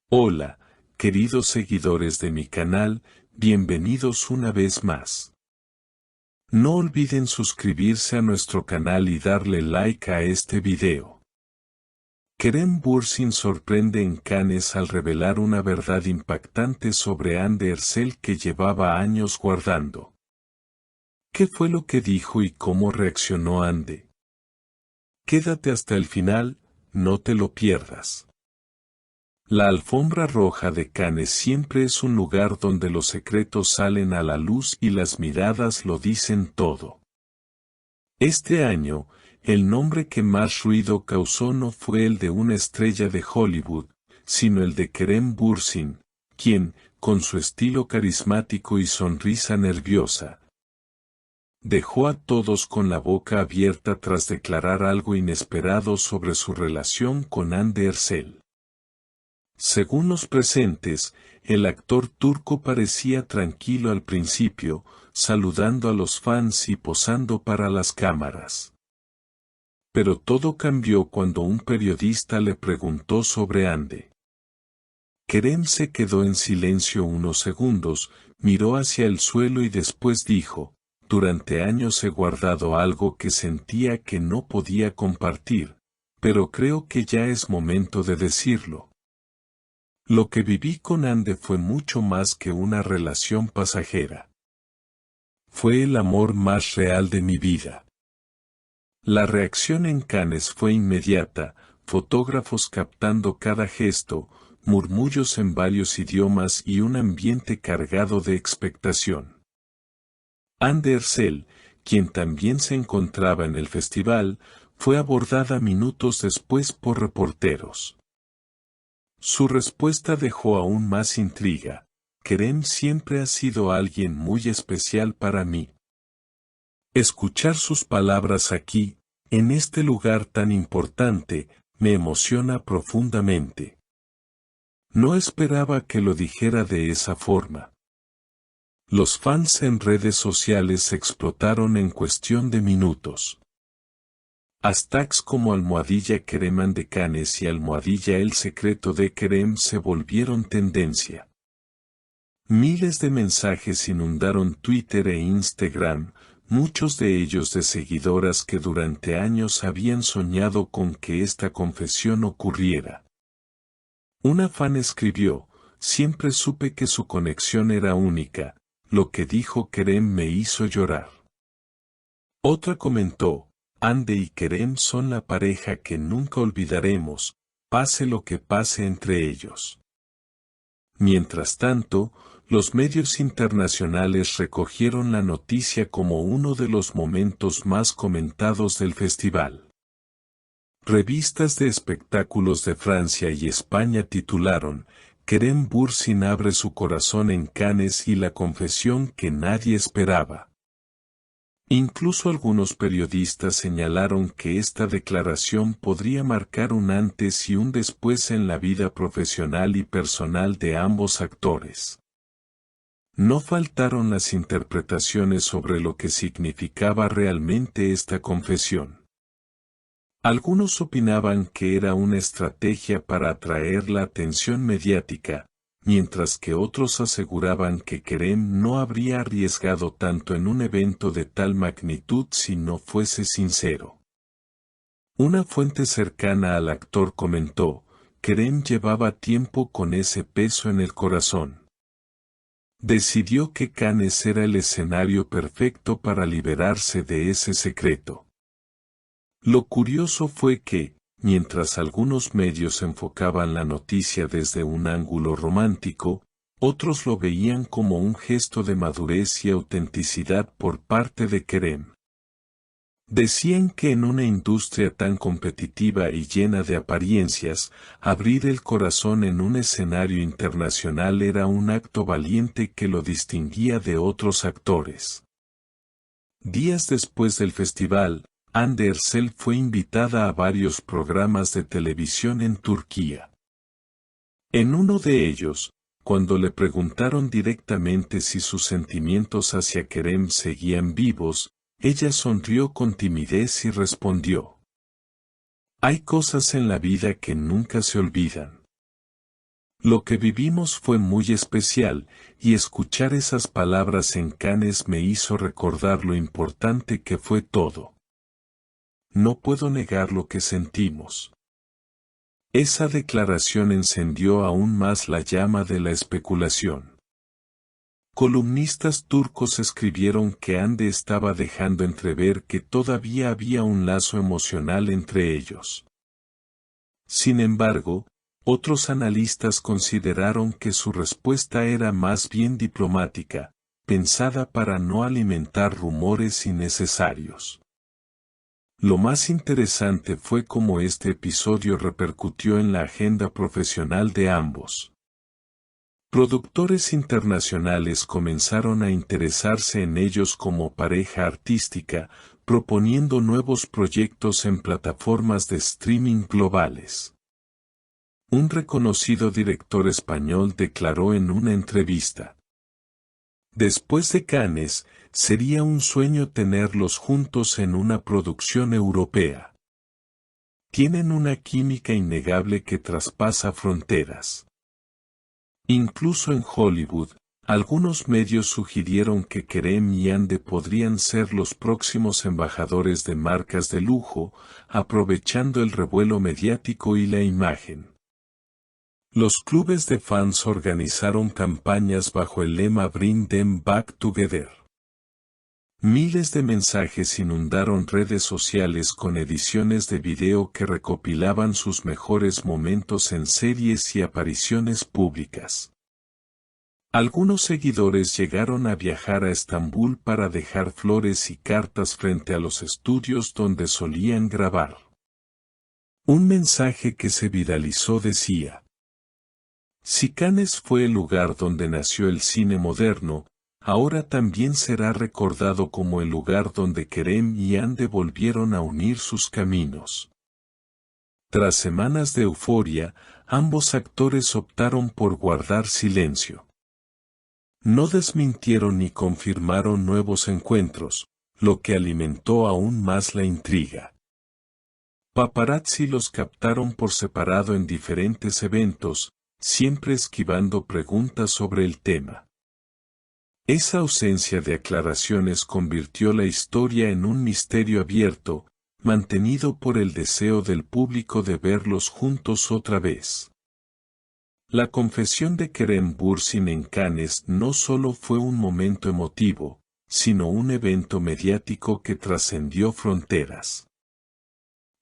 Hola, queridos seguidores de mi canal, bienvenidos una vez más. No olviden suscribirse a nuestro canal y darle like a este video. Kerem Bürsin sorprende en Cannes al revelar una verdad impactante sobre Anne Ercel que llevaba años guardando. ¿Qué fue lo que dijo y cómo reaccionó Anne? Quédate hasta el final, no te lo pierdas. La alfombra roja de Cannes siempre es un lugar donde los secretos salen a la luz y las miradas lo dicen todo. Este año, el nombre que más ruido causó no fue el de una estrella de Hollywood, sino el de Kerem Bürsin, quien, con su estilo carismático y sonrisa nerviosa, dejó a todos con la boca abierta tras declarar algo inesperado sobre su relación con Hande Erçel. Según los presentes, el actor turco parecía tranquilo al principio, saludando a los fans y posando para las cámaras. Pero todo cambió cuando un periodista le preguntó sobre Hande. Kerem se quedó en silencio unos segundos, miró hacia el suelo y después dijo: durante años he guardado algo que sentía que no podía compartir, pero creo que ya es momento de decirlo. Lo que viví con Hande fue mucho más que una relación pasajera. Fue el amor más real de mi vida. La reacción en Cannes fue inmediata, fotógrafos captando cada gesto, murmullos en varios idiomas y un ambiente cargado de expectación. Hande Erçel, quien también se encontraba en el festival, fue abordada minutos después por reporteros. Su respuesta dejó aún más intriga. Kerem siempre ha sido alguien muy especial para mí. Escuchar sus palabras aquí, en este lugar tan importante, me emociona profundamente. No esperaba que lo dijera de esa forma. Los fans en redes sociales explotaron en cuestión de minutos. Hashtags como #Kerem de Cannes y #El secreto de Kerem se volvieron tendencia. Miles de mensajes inundaron Twitter e Instagram, muchos de ellos de seguidoras que durante años habían soñado con que esta confesión ocurriera. Una fan escribió: siempre supe que su conexión era única, lo que dijo Kerem me hizo llorar. Otra comentó: Hande y Kerem son la pareja que nunca olvidaremos, pase lo que pase entre ellos. Mientras tanto, los medios internacionales recogieron la noticia como uno de los momentos más comentados del festival. Revistas de espectáculos de Francia y España titularon: Kerem Bürsin abre su corazón en Cannes y la confesión que nadie esperaba. Incluso algunos periodistas señalaron que esta declaración podría marcar un antes y un después en la vida profesional y personal de ambos actores. No faltaron las interpretaciones sobre lo que significaba realmente esta confesión. Algunos opinaban que era una estrategia para atraer la atención mediática, mientras que otros aseguraban que Kerem no habría arriesgado tanto en un evento de tal magnitud si no fuese sincero. Una fuente cercana al actor comentó: Kerem llevaba tiempo con ese peso en el corazón. Decidió que Cannes era el escenario perfecto para liberarse de ese secreto. Lo curioso fue que, mientras algunos medios enfocaban la noticia desde un ángulo romántico, otros lo veían como un gesto de madurez y autenticidad por parte de Kerem. Decían que en una industria tan competitiva y llena de apariencias, abrir el corazón en un escenario internacional era un acto valiente que lo distinguía de otros actores. Días después del festival, Hande Erçel fue invitada a varios programas de televisión en Turquía. En uno de ellos, cuando le preguntaron directamente si sus sentimientos hacia Kerem seguían vivos, ella sonrió con timidez y respondió: hay cosas en la vida que nunca se olvidan. Lo que vivimos fue muy especial, y escuchar esas palabras en Cannes me hizo recordar lo importante que fue todo. No puedo negar lo que sentimos. Esa declaración encendió aún más la llama de la especulación. Columnistas turcos escribieron que Hande estaba dejando entrever que todavía había un lazo emocional entre ellos. Sin embargo, otros analistas consideraron que su respuesta era más bien diplomática, pensada para no alimentar rumores innecesarios. Lo más interesante fue cómo este episodio repercutió en la agenda profesional de ambos. Productores internacionales comenzaron a interesarse en ellos como pareja artística, proponiendo nuevos proyectos en plataformas de streaming globales. Un reconocido director español declaró en una entrevista: después de Cannes, sería un sueño tenerlos juntos en una producción europea. Tienen una química innegable que traspasa fronteras. Incluso en Hollywood, algunos medios sugirieron que Kerem y Hande podrían ser los próximos embajadores de marcas de lujo, aprovechando el revuelo mediático y la imagen. Los clubes de fans organizaron campañas bajo el lema Bring Them Back Together. Miles de mensajes inundaron redes sociales con ediciones de video que recopilaban sus mejores momentos en series y apariciones públicas. Algunos seguidores llegaron a viajar a Estambul para dejar flores y cartas frente a los estudios donde solían grabar. Un mensaje que se viralizó decía: si Cannes fue el lugar donde nació el cine moderno, ahora también será recordado como el lugar donde Kerem y Hande volvieron a unir sus caminos. Tras semanas de euforia, ambos actores optaron por guardar silencio. No desmintieron ni confirmaron nuevos encuentros, lo que alimentó aún más la intriga. Paparazzi los captaron por separado en diferentes eventos, siempre esquivando preguntas sobre el tema. Esa ausencia de aclaraciones convirtió la historia en un misterio abierto, mantenido por el deseo del público de verlos juntos otra vez. La confesión de Kerem Bürsin en Cannes no solo fue un momento emotivo, sino un evento mediático que trascendió fronteras.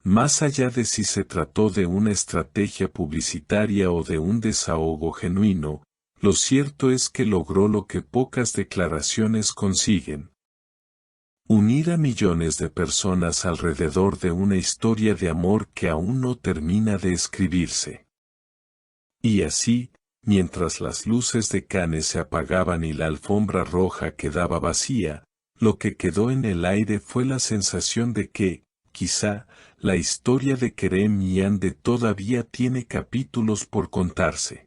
Más allá de si se trató de una estrategia publicitaria o de un desahogo genuino, lo cierto es que logró lo que pocas declaraciones consiguen: unir a millones de personas alrededor de una historia de amor que aún no termina de escribirse. Y así, mientras las luces de Cannes se apagaban y la alfombra roja quedaba vacía, lo que quedó en el aire fue la sensación de que, quizá, la historia de Kerem y Hande todavía tiene capítulos por contarse.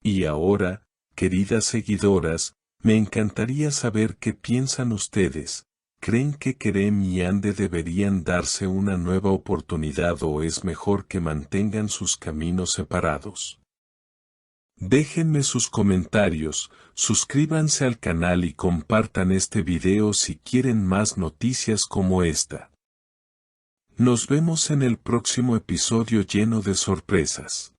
Y ahora, queridas seguidoras, me encantaría saber qué piensan ustedes. ¿Creen que Kerem y Hande deberían darse una nueva oportunidad o es mejor que mantengan sus caminos separados? Déjenme sus comentarios, suscríbanse al canal y compartan este video si quieren más noticias como esta. Nos vemos en el próximo episodio lleno de sorpresas.